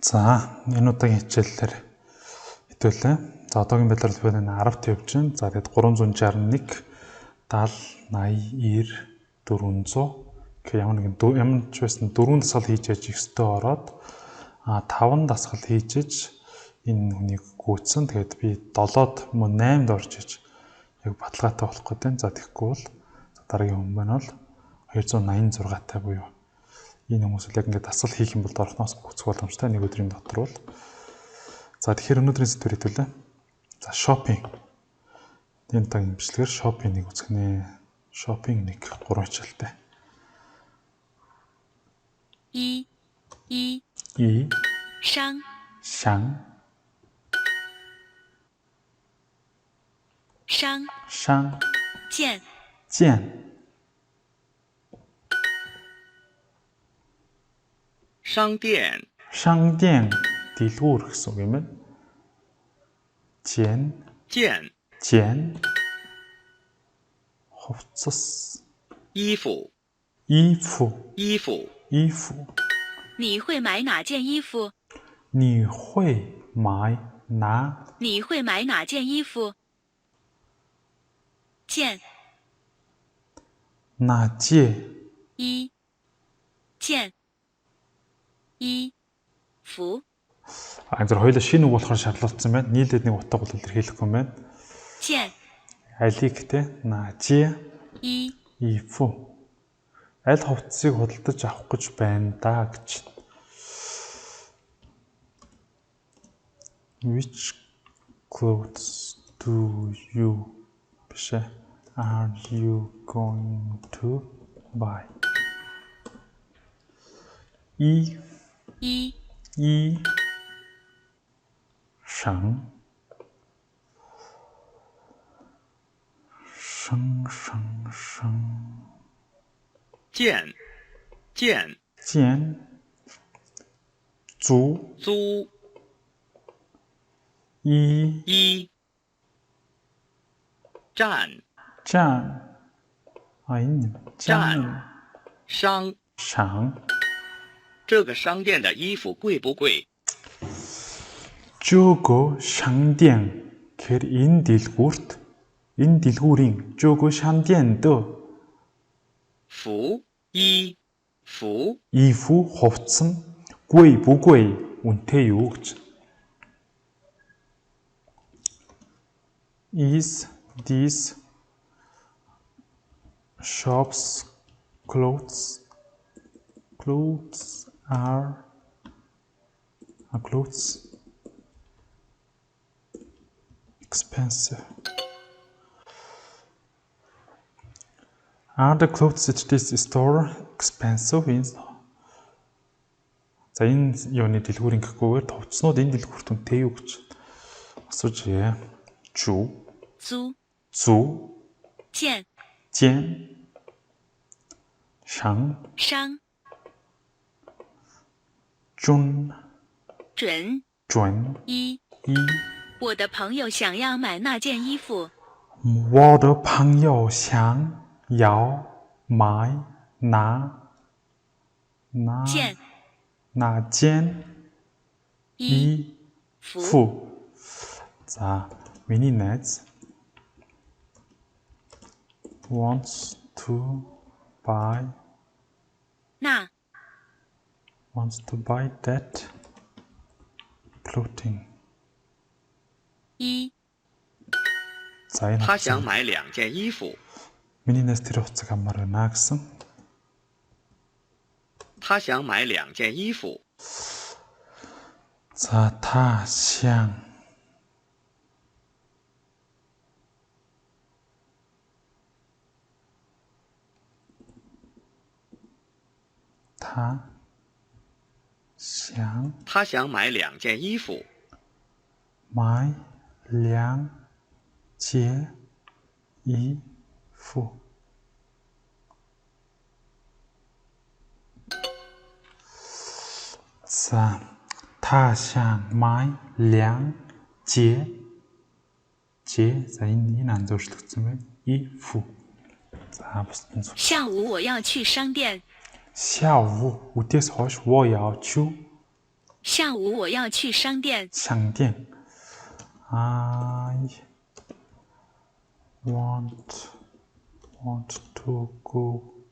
За энэ удаагийн хичээлээр хэдүүлээ. За одоогийн байдлаар би 10-т явж байна. За тэгээд 361 70 80 90 400 гэх ямар ч байсан 4 дасгал хийж яж их өстөө ороод 5 дасгал хийж иж энэ хүнийг гүйцэн. Тэгээд би 7-д мөн 8-д орж иж яг баталгаатай болох гэдэг. За тэгэхгүй бол дараагийн хүн байна бол 286-тай буюу энэ хүмүүс яг ингээд дасгал хийх юм бол доорхноос гүцэх боломжтой нэг өдрийн дотор бол. За тэгэхээр өнөөдрийн сэдвээр хэвлээ. За шопинг. Энэ тагийн бичлэгээр шопингийг үзэх нэ. Шопинг 1 3 хичээлтэй. И商见商店дэлгүүр гэсэн үг юм байна. Жен хувцас衣服你会买哪件衣服件哪件衣服 зөв хоёулаа шинэ үг болохоор шатлуулсан байна. Нийлээд нэг утга бол илэрхийлэхгүй юм байна. Алиг те наажи ифу аль хувцсыг худалдаж авах гэж байна да гэж. Which clothes are you going to buy? Jian租站这个商店的衣服贵不贵？这个商店гэхээр энэ дэлгүүрийн这个商店的衣服хувцас нь贵不贵үнэтэй юу гэж. Is these shops clothes expensive? Are the clothes at this store expensive? За энэ юуны дэлгүүрийн гэхгүйгээр хувцснууд энэ дэлгүүрт үнэтэй юу гэж асууж ээ. Зу Jian商准我的朋友想要买那件衣服。我的朋友想要买那件衣服. 자, миний найз wants to buy that clothing. 他想买2件衣服。 миний найз тэр хувцас амар байна гэсэн. 他想买2件衣服。 자, 他想买2件衣服。买2件衣服. 자, 他想买2件 자, энэ 안 зөвшлөгдсөн байна. 衣服. 자,下午我要去商店。下午 үдээс хойш 我要去下午我要去商店。商店 I want to go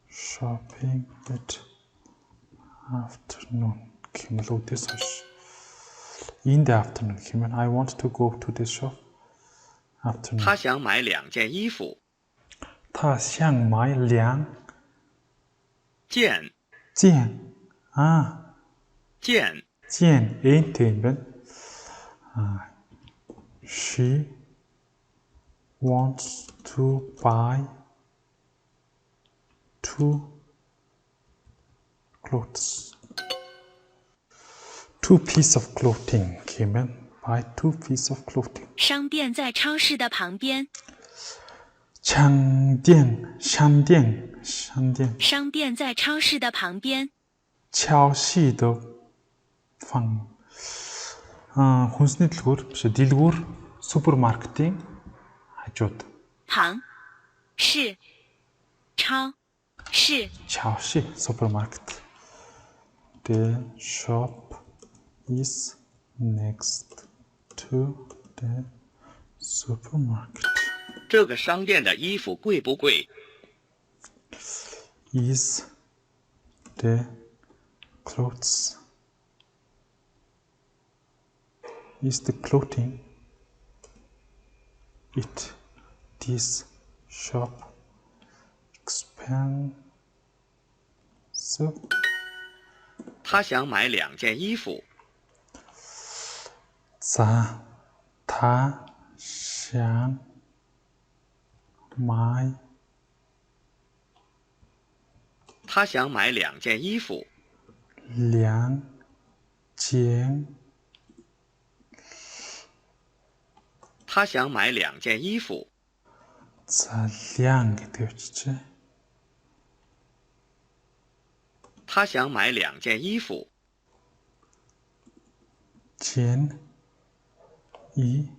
shopping at afternoon. Гэмэл үдээс хойш. In the afternoon гэмэл I want to go to the shop afternoon. 他想买2件衣服。他想买2件件件 件 ээнтэй юм байна. She wants to buy 2 clothes. 2 piece of clothing 咁樣 buy 2 piece of clothing. 商店在超市的旁边。商店商店在超市的旁边。超市的旁 хүнсний дэлгүүр биш дэлгүүр супермаркетын хажууд. 旁是超市 超市 supermarket. The shop is next to the supermarket. 这个商店的衣服贵不贵？ Is the clothes is the clothing at this shop expensive? 他想买2件衣服。他想买2件衣服。 2件他想买2件衣服。 За 2 гэдэг үчиж. 他想买2件衣服。 件衣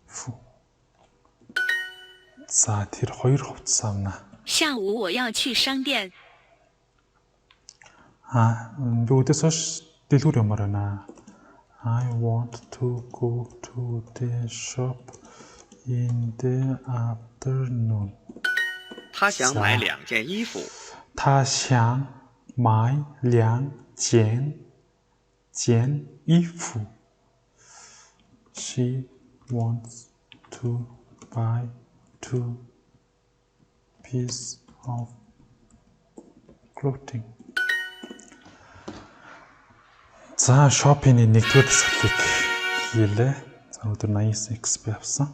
服. За тэр 2 хувцас авна. 下午我要去商店。 Би өдөөс хойш дэлгүүр ямаар байна. I want to go to the shop in the afternoon. 他想买2件衣服。他想买2件衣服. She wants to buy 2 pieces of clothing. За шопинг нэгдүгээр дасгалыг хийлээ. За өдөр 89 XP авсан.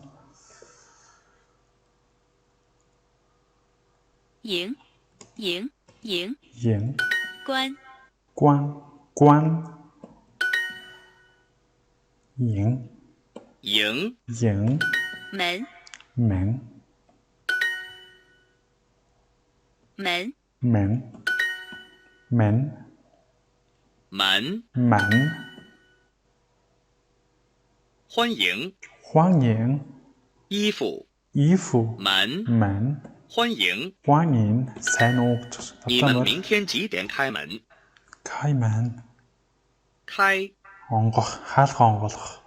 赢关赢门欢迎衣服门欢迎 сайн уу гэж 你们明天几点开门？ 开门 开 хаалга онгоолох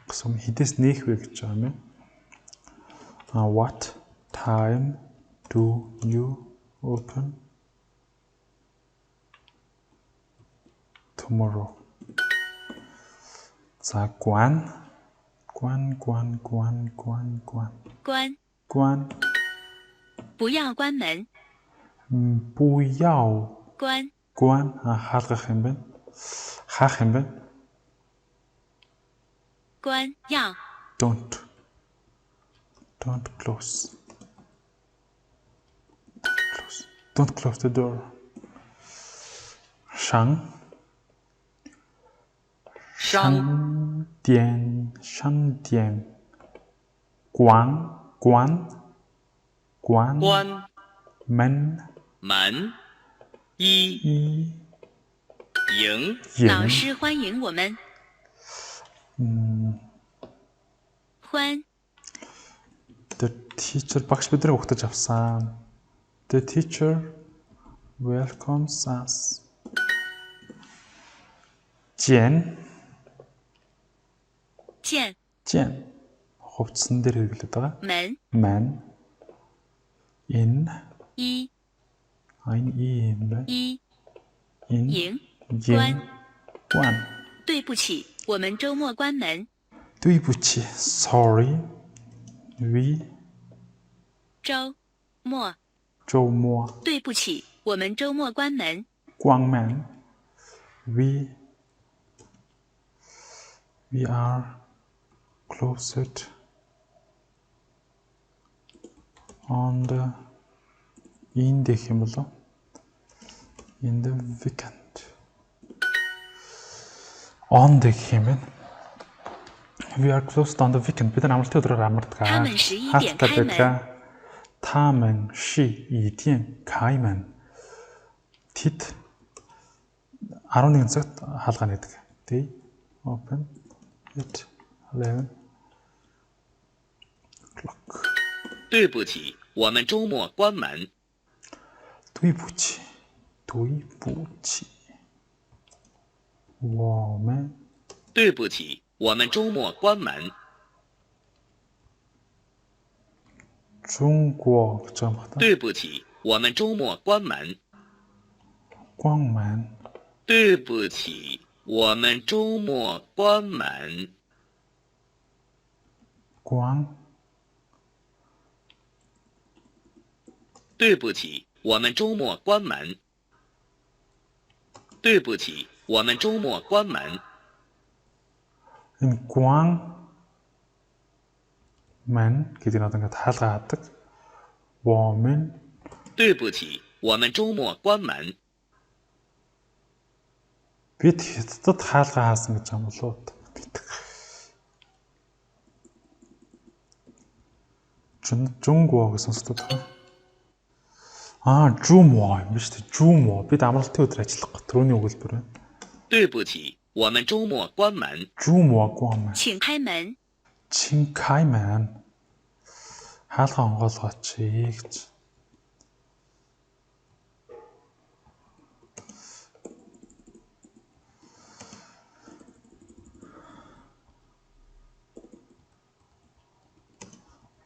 гэсэн хэдээс нээх вэ гэж байгаа юм байна. What time do you open tomorrow? За 关 不要关门。 不要关 хаалгах юм байна. Хаах юм байна. 关要 Don't close. Don't close the door. 商店关门一赢老师欢迎我们。欢 The teacher багш бидрээ ухтаж авсан. The teacher welcomes us. 见 见 见 хувцсан дээр хэрэглээд байгаа. 门 Man in 一 энэ юм бэ? 一 In 营 yin 关对不起，我们周末关门。 对不起 sorry we 周末周末对不起，我们周末关门。关门 we are closed on the in гэх юм болов in the weekend on гэх юм байна. We are closed on the weekend. бид нар амралтын өдрөөр амардаг. 他们11点开门。 他们11点开门. Тэд 11 цагт хаалгаа нээдэг. They open at 11 o'clock. 对不起，我们周末关门。对不起，对不起，我们对不起，我们周末关门。中国гэж байгаа юм байна. 对不起，我们周末关门。关门对不起，我们周末关门。关对不起，我们周末关门。对不起，我们周末关门。 энэ关门гэдэг нь одоо ингээд хаалгаа хаадаг. 我们对不起，我们周末关门。 бид хятадд хаалгаа хаасан гэж юм болоо. Жунгуо гэсэн сонсдог байна. Жумо юм биш үү? Жумо. бид амралтын өдөр ажиллах төрөний өгүүлбэр байна. 对不起，我们周末关门。 Жумо关门. 请开门。 请开门. хаалгаа онгоолгооч гэж.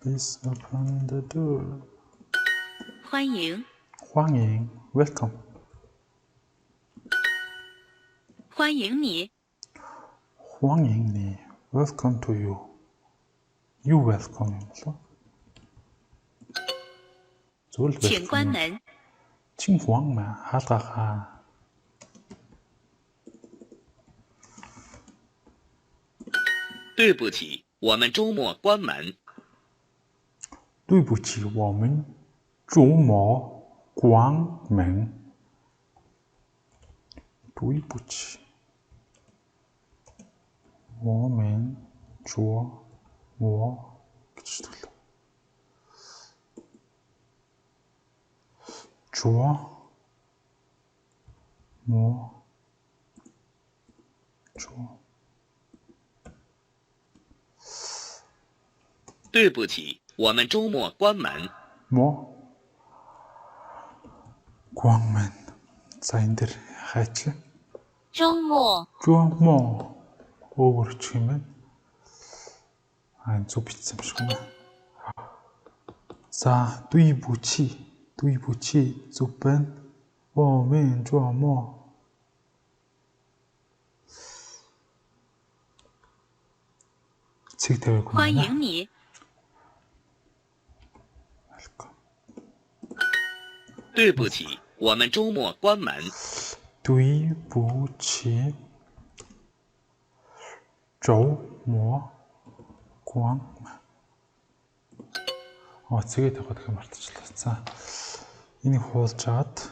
Please open the door. 欢迎，欢迎 welcome. 欢迎你，欢迎你 welcome to you. You welcome юм болов. зөвл 请关 welcome. 门。 Чин хуан ма хаалгахаа. 对不起，我们周末关门。对不起，我们周末关门。对不起，我们周末гэж хэлдэг. 周末周 对不起，我们周末关门。 мо关门. За энэ дэр хайчлаа. 周末 Жумо өөрч юм байна. Энэ зүг бичсэн юм шиг байна. За, 对不起зүг байна. 我们周末 цэг тавиагүй 欢 байна. 迎你， 对不起，我们周末关门。 对不起，周末关门. Цэгээ тавих гэх юм мартчихлаа. За. Энийг хуулж аваад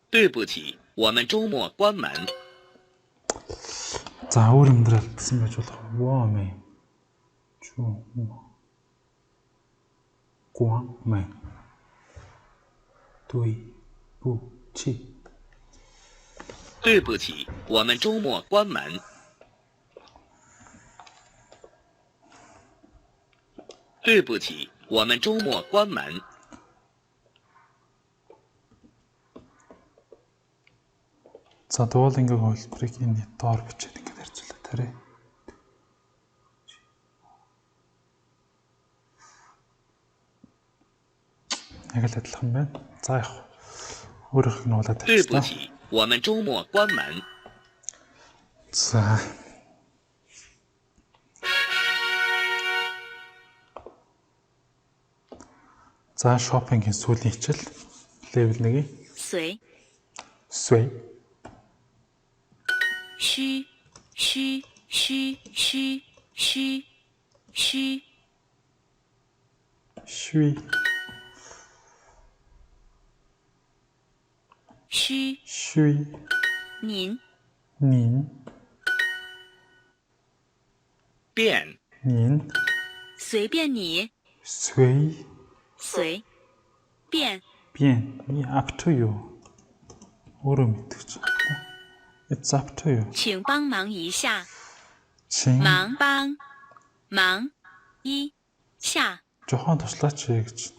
对不起，我们周末关门。 за өөр юмдрал гэсэн байж болох. 我们周末关门. 对不起，对不起，我们周末关门。对不起，我们周末关门。За Duolingo хөлбөрийг энэ доор бичээд ингээд харьцуулаад тарай. Яг л адилхан байна. За яг өөрөөх нь уулаад 对不 тавьчихлаа. 起，我们周末关门。 За. За шопингийн сүүлийн хичээл level 1-ийн 随 sway 虚虚虚虚虚虚 shui 虚 shui 您 nin 变 nin 随便你 sway 随便 bien up to you. өөрөө мэдчих. It's up to you. 请帮忙一下 Чин 忙帮忙一下 жохон туслаач гэж.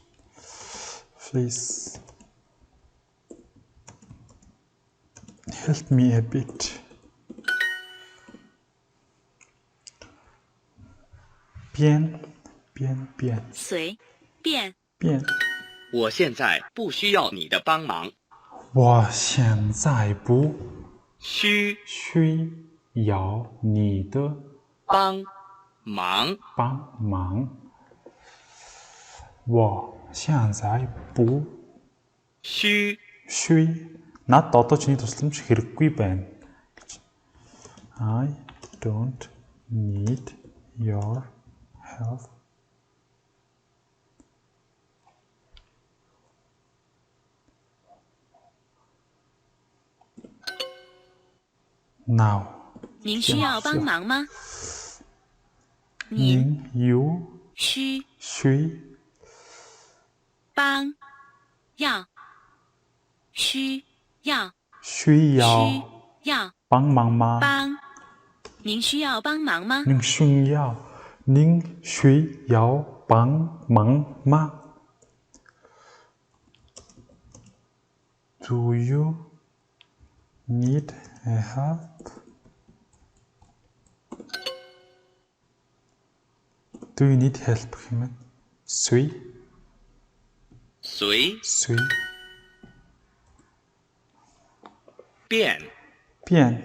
Please help me a bit. Bien bien bien 随便 bien 我现在不需要你的帮忙。我现在不需需要你的帮忙。帮忙。我现在不需 Над одоо чиний тусламж хэрэггүй байна. I don't need your help. Now. 您需要帮忙吗？您 you 需需帮要需要需要需要帮忙吗？帮，您需要帮忙吗？您需要帮忙吗？Do you need a help? Do you need help гэх юм бэ? 随变变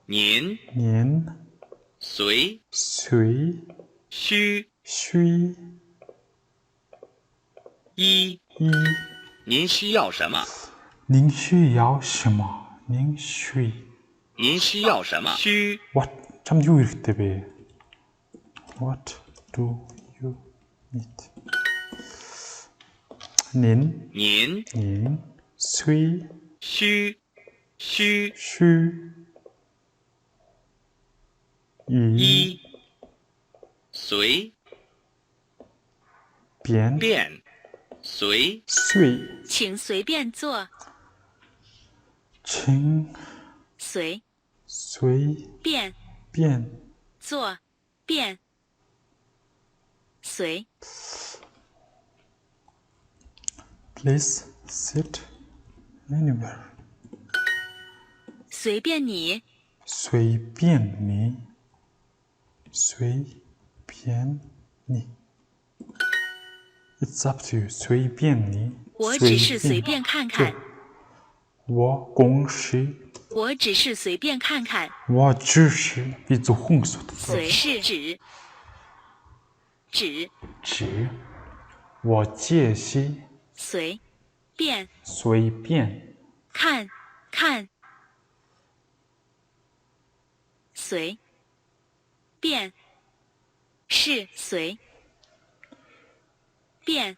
您您随需需一您需要什么？您需要什么？您需您需要什么？需 What чамд юу хэрэгтэй бэ? What do you need? 您需一随便随请随便坐，请随便便坐便随 Please sit anywhere. 随便你随便你 It's up to you. 随便你我只是随便看看，我只是随便看看， би зөвхөн гэсэн үг. 随是指我借息随便随便看随便是随便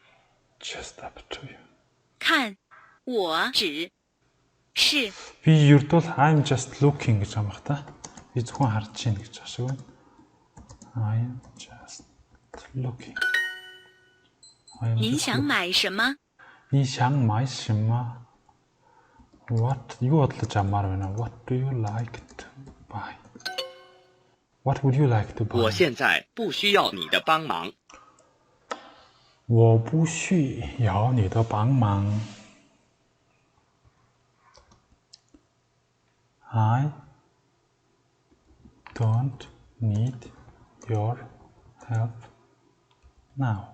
Just up to you. 看，我只是 Би ердөө I'm just looking гэж байгаа юм бах та. Би зөвхөн харж байна гэж ашиг байна. I'm just looking. 您想买什么？你想買什麼? What юу бодлож амаар байна? What do you like to buy? What would you like to buy? 我现在不需要你的帮忙。我不需要你的帮忙。I don't need your help now.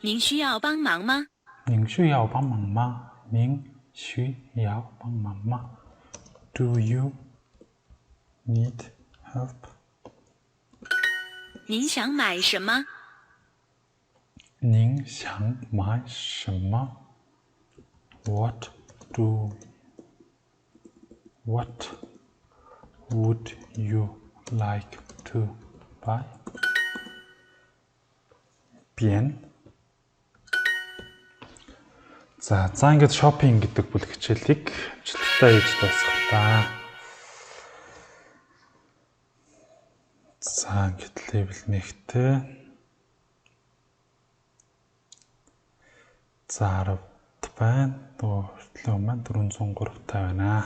您需要帮忙吗？您需要帮忙吗？您需要帮忙吗？ Do you need help? 您想买什么？您想买什么？ What would you like to buy? Bien. За ингээд шопинг гэдэг бүлэг хичээлийг амжилттай хийж дуусгалтаа. За ингээд level 1-тэй. За 10 байна. Хүртлэн маань 403 тавина.